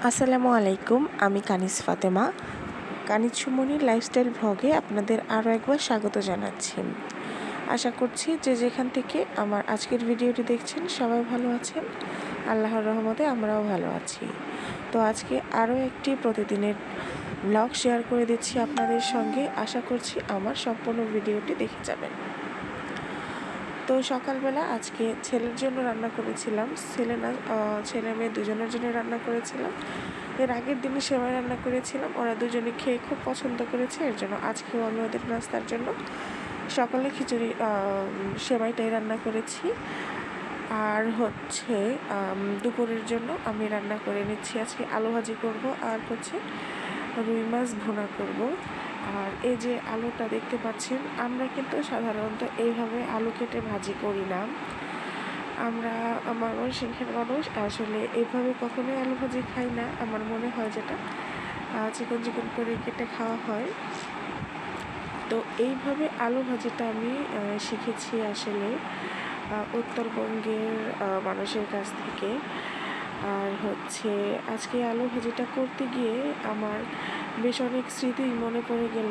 আসসালামু আলাইকুম, আমি কানিজ ফাতেমা। কানিজ সুমনির লাইফস্টাইল ভ্লগে আপনাদের আরও একবার স্বাগত জানাচ্ছি। আশা করছি যে যেখান থেকে আমার আজকের ভিডিওটি দেখছেন সবাই ভালো আছেন। আল্লাহর রহমতে আমরাও ভালো আছি। তো আজকে আরও একটি প্রতিদিনের ব্লগ শেয়ার করে দিচ্ছি আপনাদের সঙ্গে। আশা করছি আমার সম্পূর্ণ ভিডিওটি দেখে যাবেন। তো সকালবেলা আজকে ছেলের জন্য রান্না করেছিলাম, ছেলে মেয়ে দুজনের জন্য রান্না করেছিলাম। এর আগের দিনে সেমাই রান্না করেছিলাম, ওরা দুজনে খেয়ে খুব পছন্দ করেছে। এর জন্য আজকেও আমি ওদের নাস্তার জন্য সকালে খিচুড়ি সেমাইটাই রান্না করেছি। আর হচ্ছে দুপুরের জন্য আমি রান্না করে নিচ্ছি আজকে আলু ভাজি করব, আর হচ্ছে রুই মাছ ভুনা করব। আর এই যে আলুটা দেখতে পাচ্ছেন, আমরা কিন্তু সাধারণত এইভাবে আলু কেটে ভাজি করি না। আমরা সেখানে মানুষ আসলে এইভাবে কখনোই আলু ভাজি খাই না। আমার মনে হয় যেটা চিকন চিকন করে কেটে খাওয়া হয়। তো এইভাবে আলু ভাজিটা আমি শিখেছি আসলে উত্তরবঙ্গের মানুষের কাছ থেকে। আর হচ্ছে আজকে আলু ভাজিটা করতে গিয়ে আমার বেশ অনেক স্মৃতি মনে পড়ে গেল।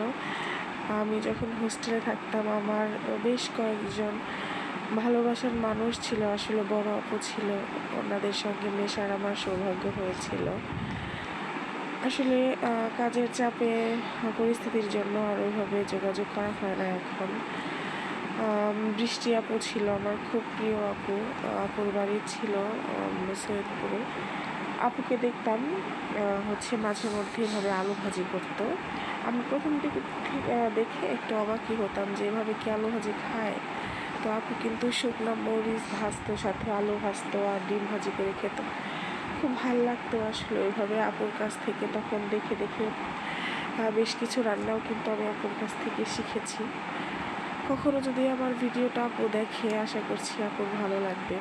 আমি যখন হোস্টেলে থাকতাম, আমার বেশ কয়েকজন ভালোবাসার মানুষ ছিল, আসলে বড় আপু ছিল, ওনাদের সঙ্গে মেশার আমার সৌভাগ্য হয়েছিল। আসলে কাজের চাপে পরিস্থিতির জন্য আর ওইভাবে যোগাযোগ করা হয় না এখন। বৃষ্টি আপু ছিল আমার খুব প্রিয় আপু, আপুর বাড়ি ছিল সৈয়দপুরে। আপুকে দেখতাম হচ্ছে মাঝে মধ্যে এভাবে আলু ভাজি করতো। আমি প্রথম দিকে দেখে একটু অবাকই হতাম যে এভাবে কি আলু ভাজি খায়। তো আপু কিন্তু শুকনো মরিচ ভাজতো, সাথে আলু ভাজতো আর ডিম ভাজি করে খেত। খুব ভাল লাগতো আসলে ওইভাবে আপুর কাছ থেকে। তখন দেখে দেখে বেশ কিছু রান্নাও কিন্তু আমি আপুর কাছ থেকে শিখেছি। কখনো যদি আমার ভিডিওটা আপু দেখে, আশা করছি আপুর ভালো লাগবে।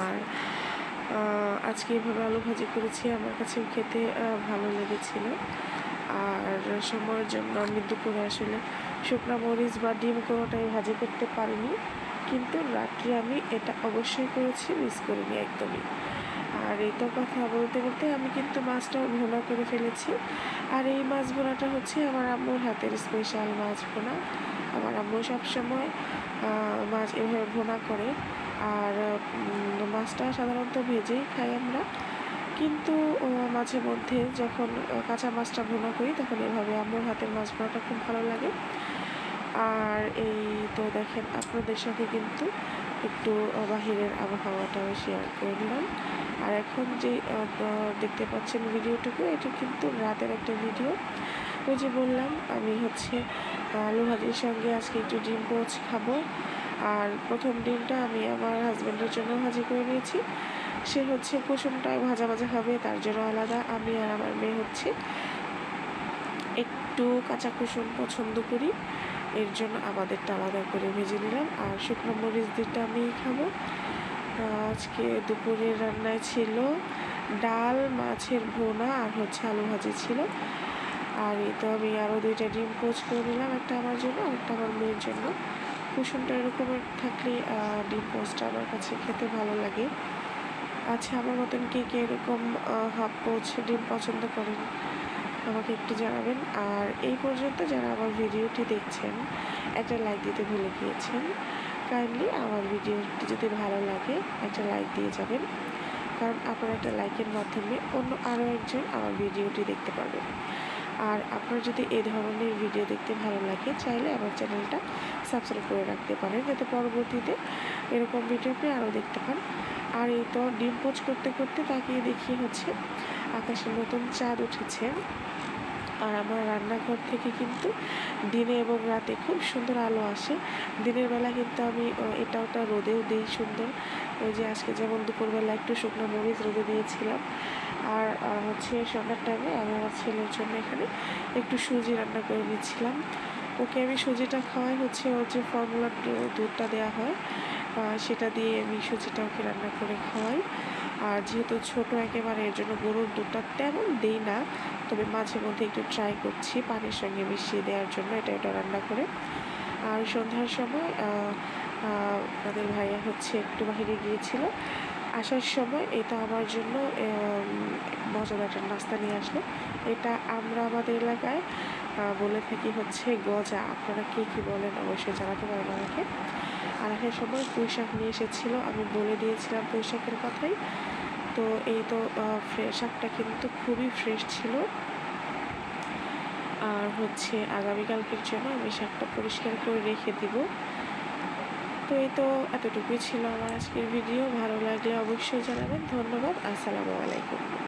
আর আজকে এইভাবে আলু ভাজি করেছি, আমার কাছেও খেতে ভালো লেগেছিল। আর সময়ের জন্য আমি দুপুরে আসলে শুকনো মরিচ বা ডিম কোনোটাই ভাজি করতে পারিনি, কিন্তু রাত্রে আমি এটা অবশ্যই করেছি, মিস করিনি একদমই। আর এই তো কথা বলতে বলতে আমি কিন্তু মাছটাও ভুনা করে ফেলেছি। আর এই মাছ ভুনাটা হচ্ছে আমার আম্মুর হাতের স্পেশাল মাছ ভুনা। আমার আম্মু সবসময় মাছ এভাবে ভুনা করে। আর মাছটা সাধারণত ভেজেই খাই আমরা, কিন্তু মাঝে মধ্যে যখন কাঁচা মাছটা ভুনা করি তখন এভাবে আম্মুর হাতের মাছ ভুনাটা খুব ভালো লাগে। আর এই তো দেখেন, আপনাদের সাথে কিন্তু একটু বাহিরের আবহাওয়াটাও শেয়ার করে নিলাম। আর এখন যে দেখতে পাচ্ছেন ভিডিওটুকু, এটা কিন্তু রাতের একটা ভিডিও। ওই যে বললাম আমি হচ্ছে আলু ভাজির সঙ্গে আজকে একটু ডিম পোচ খাবো। আর প্রথম ডিমটা আমি আমার হাজব্যান্ডের জন্য ভাজি করে নিয়েছি। সে হচ্ছে কুসুমটায় ভাজা ভাজা খাবে, তার জন্য আলাদা। আমি আর আমার মেয়ে হচ্ছে একটু কাঁচা কুসুম পছন্দ করি, এর জন্য আমাদেরটা আলাদা করে ভেজে নিলাম। আর শুকনো মরিচ দিটা আমিই খাবো। আজকে দুপুরের রান্নায় ছিল ডাল, মাছের ভুনা আর হচ্ছে আলু ভাজি ছিল। আর এই তো আমি আরও 2টা ডিম পোচ করে নিলাম, একটা আমার জন্য আর একটা আমার মেয়ের জন্য। কুসুমটা এরকমের থাকলে ডিম পোচটা আমার কাছে খেতে ভালো লাগে। আচ্ছা, আমার মতন কে কে এরকম হাফ পোচ ডিম পছন্দ করেন আমাকে একটু জানাবেন। আর এই পর্যন্ত যারা আমার ভিডিওটি দেখছেন, একটা লাইক দিতে ভুলে গিয়েছেন। কাইন্ডলি আমার ভিডিওটি যদি ভালো লাগে একটা লাইক দিয়ে যাবেন, কারণ আপনার একটা লাইকের মাধ্যমে অন্য আরও একজন আমার ভিডিওটি দেখতে পারবেন। আর আপনার যদি এই ধরনের ভিডিও দেখতে ভালো লাগে, চাইলে আমার চ্যানেলটা সাবস্ক্রাইব করে রাখতে পারেন, যাতে পরবর্তীতে এরকম ভিডিও আপনি আরও দেখতে পান। আর এই তো ডিম পোচ করতে করতে তাকিয়ে দেখি হচ্ছে আকাশে নতুন চাঁদ উঠেছে। আর আমার রান্নাঘর থেকে কিন্তু দিনে এবং রাতে খুব সুন্দর আলো আসে। দিনের বেলা কিন্তু আমি এটা ওটা রোদেও দিই সুন্দর। ওই যে আজকে যেমন দুপুরবেলা একটু শুকনো মরিচ রোদে দিয়েছিলাম। আর হচ্ছে সন্ধ্যার টাইমে আমি আমার ছেলের জন্য এখানে একটু সুজি রান্না করে নিচ্ছিলাম। ওকে আমি সুজিটা খাওয়াই হচ্ছে ওর যে ফর্মুলার দুধটা দেওয়া হয়, সেটা দিয়ে আমি সুজিটা ওকে রান্না করে খাওয়াই। আর যেহেতু ছোটো একেবারে, এর জন্য গরুর দুধটা তেমন দিই না, তবে মাঝে মধ্যে একটু ট্রাই করছি পানির সঙ্গে মিশিয়ে দেওয়ার জন্য এটা রান্না করে। আর সন্ধ্যার সময় আমাদের ভাইয়া হচ্ছে একটু বাহিরে গিয়েছিল, আসার সময় এটা আমার জন্য মজাদার একটা নাস্তা নিয়ে আসলো। এটা আমরা আমাদের এলাকায় বলে থাকি হচ্ছে গজা। আপনারা কে কী বলেন অবশ্যই জানাতে পারেন আমাকে। আর আসার সময় পুঁই শাক নিয়ে এসেছিলো, আমি বলে দিয়েছিলাম পুঁই শাকের কথাই। তো এই তো শাকটা কিন্তু খুবই ফ্রেশ ছিল। আর হচ্ছে আগামীকালকের জন্য আমি শাকটা পরিষ্কার করে রেখে দিব। তো এই তো এতটুকুই ছিল আমার আজকের ভিডিও। ভালো লাগলে অবশ্যই জানাবেন। ধন্যবাদ। আসসালামু আলাইকুম।